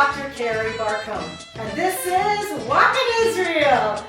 Dr. Carrie Bar-Cohn, and this is Walking Israel.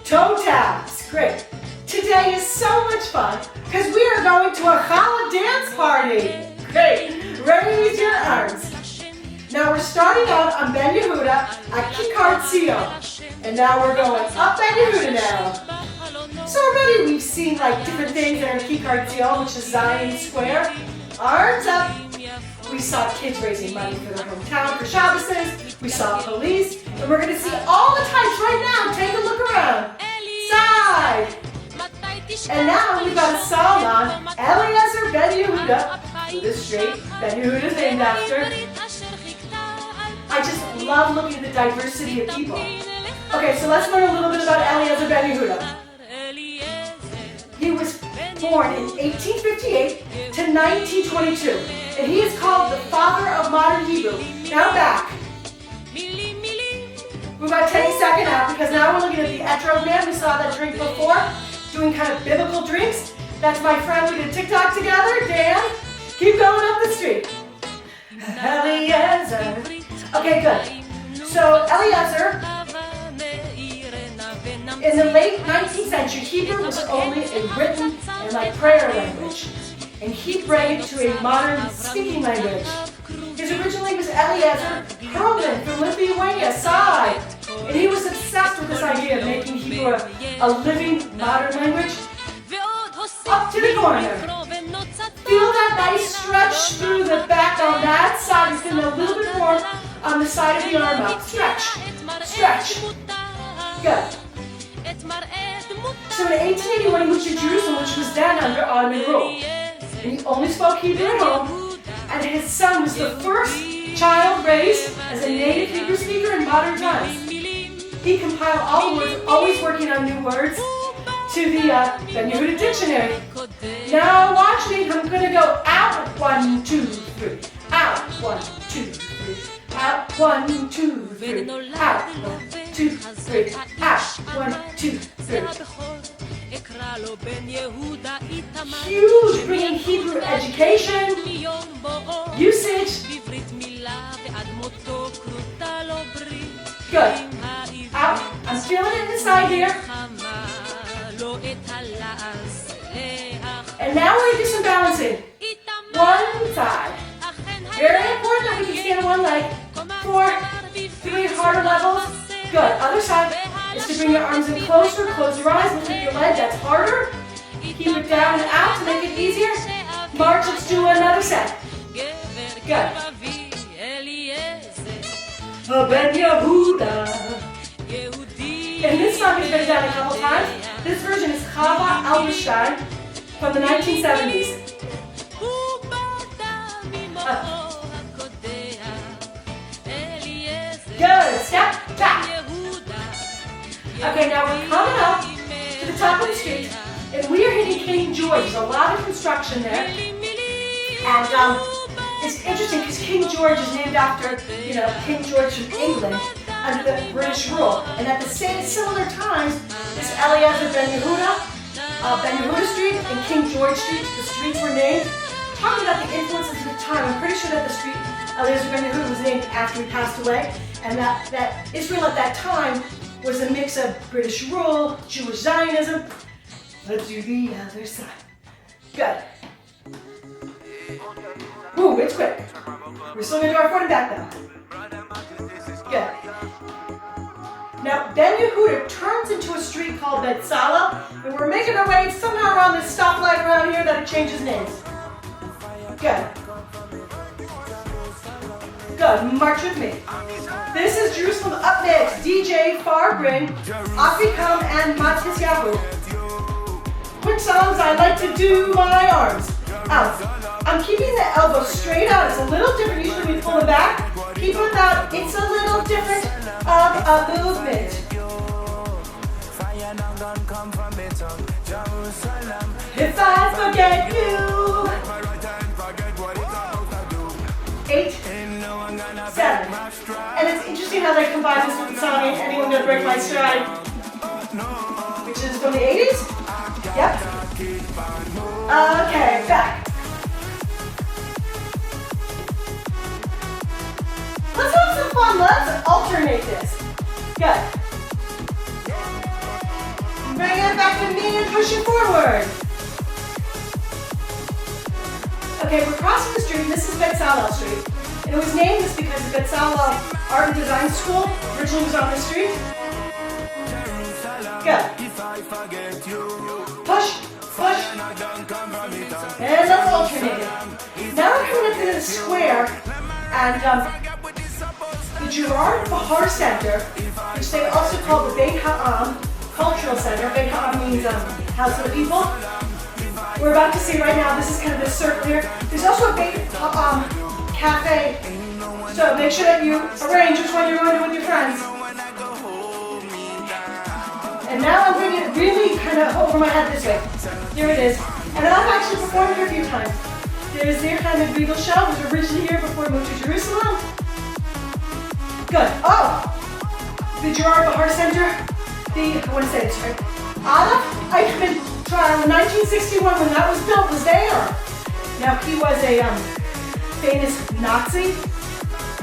Toe taps, great. Today is so much fun because we are going to a Challah dance party. Great, raise your arms. Now we're starting out on Ben Yehuda at Kikar Tzion, and now we're going up Ben Yehuda now. So already we've seen like different things that are in Kikar Tzion, which is Zion Square. Arms up. We saw kids raising money for their hometown for Shabbos. We saw police. And we're going to see all the types right now. Take a look around. Side. And now we've got a song on Eliezer Ben Yehuda. This street Ben Yehuda is named after. I just love looking at the diversity of people. Okay, so let's learn a little bit about Eliezer Ben Yehuda. He was born in 1858 to 1922, and he is called the father of modern Hebrew. Now back. We're about to take a second out because now we're looking at the Etrog man. We saw that drink before, doing kind of biblical drinks. That's my friend. We did TikTok together, Dan. Keep going up the street. Eliezer. Okay, good. So Eliezer, in the late 19th century, Hebrew was only a written and like prayer language, and he brought it to a modern speaking language. His original name was Eliezer Perlman from Lithuania, Side, and he was obsessed with this idea of making Hebrew a living modern language. Up to the corner. Feel that nice stretch through the back on that side. It's in a little bit more on the side of the arm up. Stretch. Stretch. Good. So in 1881 he moved to Jerusalem, which was then under Ottoman rule. And he only spoke Hebrew at home, and his son was the first child raised as a native Hebrew speaker in modern times. He compiled all the words, always working on new words, to the Ben Yehuda dictionary. Now watch me, I'm going to go out, 1, 2, 3, out, 1, 2, 3, out, 1, 2, 3, out, 1, 2, 3, out, 1, 2, 3. Huge, bringing Hebrew education, usage. Good. Out. I'm feeling it inside here. And now we're going to do some balancing. One side. Very important that we can stand on one leg. 4, 3 harder levels. Good. Other side is to bring your arms in closer, close your eyes, look at your leg. That's harder. Keep it down and out to make it easier. March, let's do another set. Good. Ben Yehuda. And this song has been done a couple times. This version is Chava Alberstein from the 1970s. Good. Step back. Okay, now we're coming up to the top of the street, and we are hitting King George. There's a lot of construction there. And it's interesting because King George is named after, King George from England under the British rule. And at the same similar times, this Eliezer Ben Yehuda Street and King George Street, the streets were named. Talking about the influences of the time, I'm pretty sure that the street Eliezer Ben Yehuda was named after he passed away, and that Israel at that time was a mix of British rule, Jewish Zionism. Let's do the other side. Good. Ooh, it's quick. We're still going to do our front and back now. Good. Now, Ben Yehuda turns into a street called Challah, and we're making our way somehow around this stoplight around here that it changes names. Good. Good. March with me. This is Jerusalem up next. DJ Farbring, Afikam, and Matisyahu. Quick songs, I like to do my arms out. I'm keeping the elbow straight out. It's a little different. Usually we pull it back. Keep it out. It's a little different of a movement. If I forget you. 8, 7. And it's interesting how they combine this with the song Anyone Gonna Break My Stride, which is from the 80s. Yep. Okay, back. Let's let's alternate this. Good. Bring it back to me and push it forward. Okay, we're crossing the street. This is Challah Street. And it was named this because the Challah Art and Design School originally was on this street. Good. Push, push. And let's alternate it. Now we're coming up to the square and the Gerard Bahar Center, which they also call the Beit Ha'am Cultural Center. Beit Ha'am means house of the people. We're about to see right now, this is kind of this circle here. There's also a Beit Ha'am cafe. So make sure that you arrange which one you're going to with your friends. And now I'm bringing it really kind of over my head this way. Here it is. And I've actually performed here a few times. There's the Hamid Regal Show, which was originally here before we moved to Jerusalem. Good. Oh! The Gerard Bahar Center. I want to say this right. Adolf Eichmann trial in 1961 when that was built was there. Now he was a famous Nazi.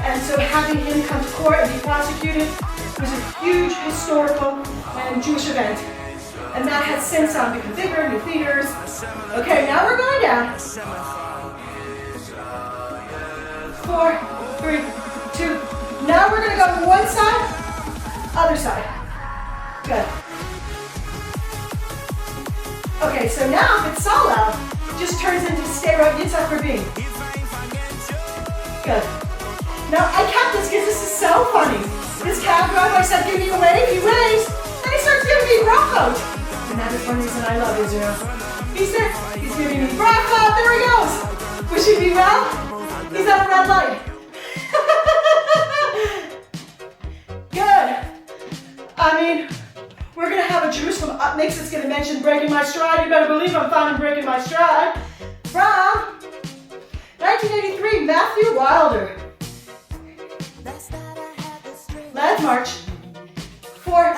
And so having him come to court and be prosecuted was a huge historical and Jewish event. And that has since become bigger, new theaters. Okay, now we're going down. 4, 3, 2. Now we're going to go to one side, other side. Good. Okay, so now if it's Challah, it just turns into Stereo Yitzhak Rabin. Good. Now, I kept this because this is so funny. This cab driver, I said, give me a wave, he waves, and he starts giving me brachot. And that is one reason I love Israel. He said, he's giving me brachot, there he goes. Wishing me well, he's at a red light. Good. I mean, we're going to have a Jerusalem up mix that's going to mention breaking my stride. You better believe I'm finding breaking my stride. From 1983, Matthew Wilder. Let's march. 4,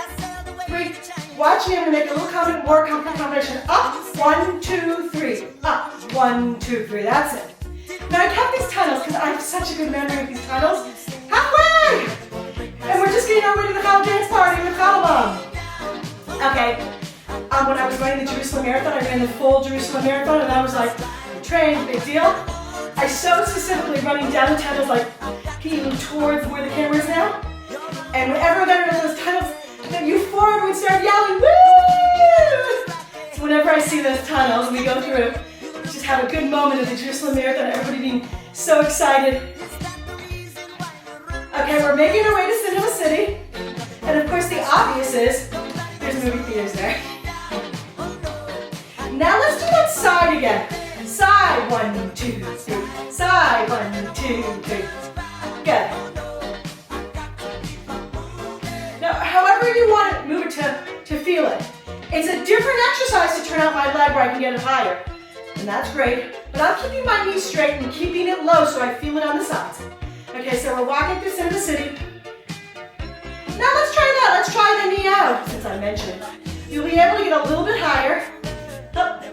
3. Watch me. I'm going to make a little more complicated combination. Up, 1, 2, 3. Up, 1, 2, 3. That's it. Now I kept these tunnels because I have such a good memory of these tunnels. Halfway! And we're just getting our way to the Challah dance party with Challah. Okay. When I was running the Jerusalem Marathon, I ran the full Jerusalem Marathon, and I was like, trained, big deal. I so specifically running down the tunnels, like heading towards where the camera is now. And whenever I got into those tunnels, the euphoria would start yelling, woo! So whenever I see those tunnels, we go through, just have a good moment of the Jerusalem Marathon, everybody being so excited. Okay, we're making our way to Cinema City. And of course the obvious is, there's movie theaters there. Now let's do that side again. Side, 1, 2, 3. Side, 1, 2, 3. Good. Now, however you want it, move it to feel it. It's a different exercise to turn out my leg where I can get it higher. And that's great. But I'm keeping my knee straight and keeping it low so I feel it on the sides. Okay, so we're walking through Cinema City. Now let's try that. Let's try the knee out, since I mentioned it. You'll be able to get a little bit higher. Up.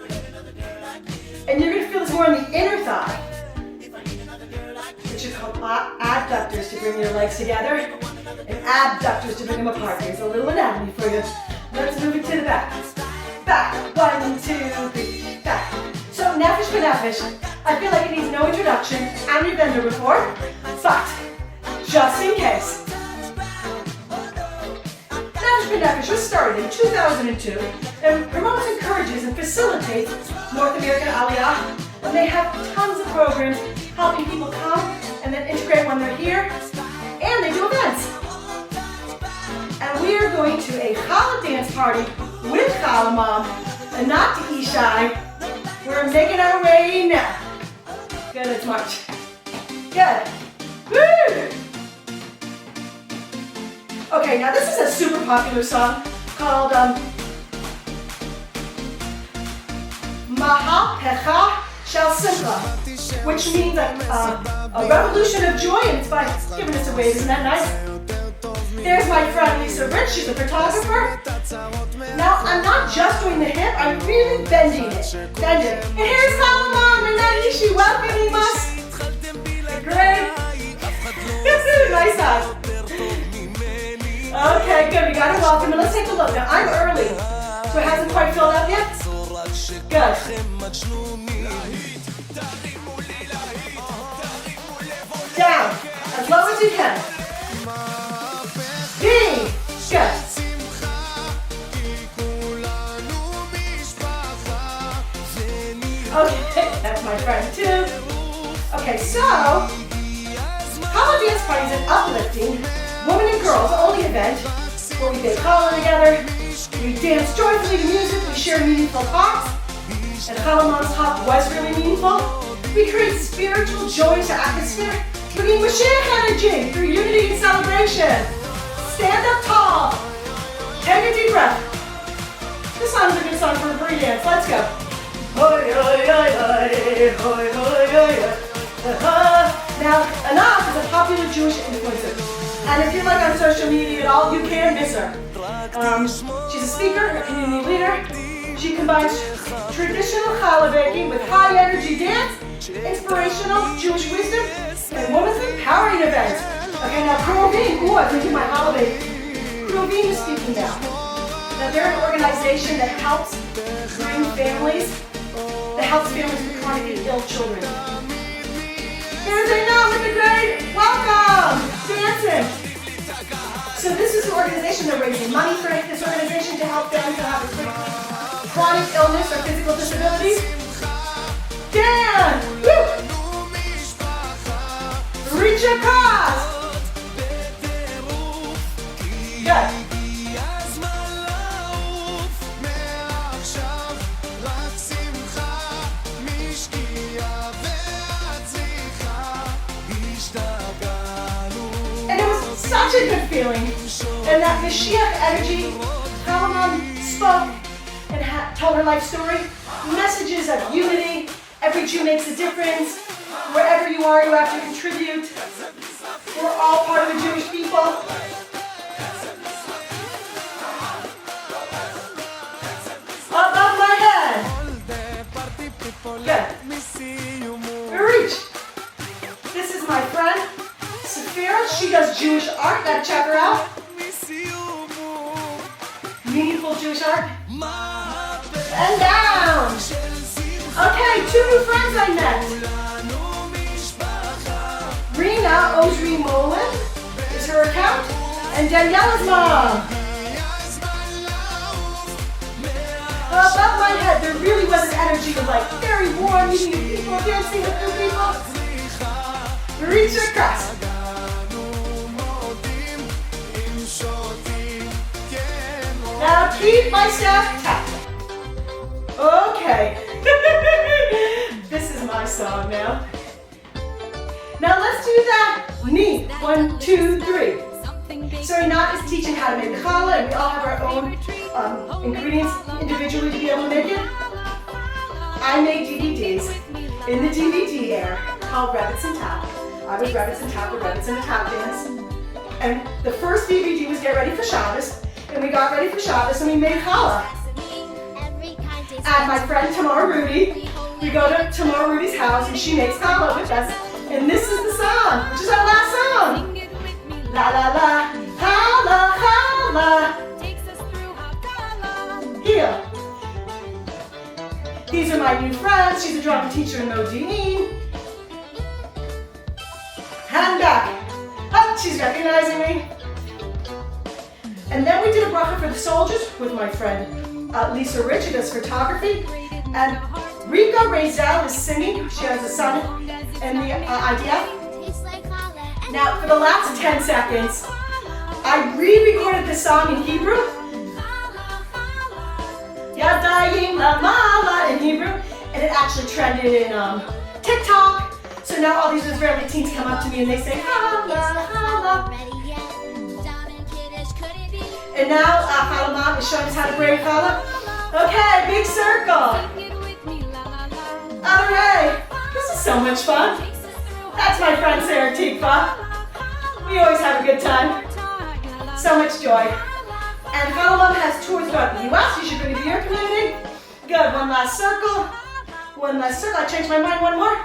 And you're going to feel this more in the inner thigh, which are called abductors to bring your legs together, and abductors to bring them apart. There's a little anatomy for you. Let's move it to the back. Back. 1, 2, 3. Back. So nefesh b'nefesh. I feel like it needs no introduction. And we've been there before, but just in case. Nefesh b'nefesh was started in 2002 and promotes, encourages, and facilitates North American Aliyah. And they have tons of programs helping people come and then integrate when they're here. And they do events. And we are going to a Challah dance party with Challah Mom, and not to Ishai. We're making our way now. Good, let's march. Good. Woo! Okay, now this is a super popular song called Mahapecha Shel Simcha, which means a revolution of joy, and it's by giving us a wave. Isn't that nice? There's my friend Lisa Rich, she's a photographer. Now, I'm not just doing the hip, I'm really bending it. Bending. And here's Challah Mom and Nanishi welcoming us. Great. Nice eyes. Okay, good. We got to welcome and let's take a look. Now I'm early, so it hasn't quite filled up yet. Good. Down, as low as you can. D, good. Okay, that's my friend too. Okay, so, Challah Dance Party is an uplifting, women and girls only event where we bake challah together, we dance joyfully to music, we share meaningful talks, and Challah Mom's talk was really meaningful. We create spiritual joy to atmosphere, bringing Mashiach energy through unity and celebration. Stand up tall. Take a deep breath. This song's a good song for a free dance. Let's go. Now, Anaf is a popular Jewish influencer. And if you're like on social media at all, you can't miss her. She's a speaker, a community leader. She combines traditional challah baking with high energy dance, inspirational Jewish wisdom, and women's empowering events. Okay, now Krovim, I'm drinking my challah baking. Krovim is speaking now. Now they're an organization that helps bring families, with chronically ill children. Here's Einat with the grade. Welcome! Dancing. So this is an organization, they're raising money for this organization to help them to have a chronic illness or physical disabilities. Dan! Woo! Reach across! Good. And it was such a good feeling. And that Mashiach energy, Challah Mom spoke and told her life story. Messages of unity. Every Jew makes a difference. Wherever you are, you have to contribute. We're all part of the Jewish people. Above my head. Good. Reach. This is my friend, Safira. She does Jewish art. Gotta check her out. Meaningful Jewish art. And down. Okay, 2 new friends I met. Rena Ozri Molen is her account, and Daniela's mom. Above my head, there really was an energy of like very warm, meeting new people, dancing with new people. Reach across. Now keep my step tapping. Okay. This is my song now. Now let's do that. Knee. 1, 2, 3. So Einat is teaching how to make challah, and we all have our own ingredients individually to be able to make it. I made DVDs in the DVD era called Rabbits and Tap. I was Rabbits and Tap, the Rabbits and the Tap dance. And the first DVD was Get Ready for Shabbos, and we got ready for Shabbos and we made challah. And my friend Tamar Rudy, we go to Tamar Rudy's house and she makes challah with us. And this is the song, which is our last song. La la la, challah, challah. Here. These are my new friends. She's a drama teacher in Modi'in. Hand back. Oh, she's recognizing me. And then we did a bracha for the soldiers with my friend Lisa Rich, who does photography. And Rika Razel is singing. She has a son in the IDF. Now, for the last 10 seconds, I re-recorded this song in Hebrew. Yadayim Lamala in Hebrew. And it actually trended in TikTok. So now all these Israeli teens come up to me and they say, Challah, Challah. And now Challah Mom is showing us how to braid challah. Okay, big circle. Other way. This is so much fun. That's my friend Sarah Tikva. We always have a good time. So much joy. And Challah Mom has tours throughout the U.S. You should bring it to your community. Good, one last circle. One last circle. I changed my mind, one more.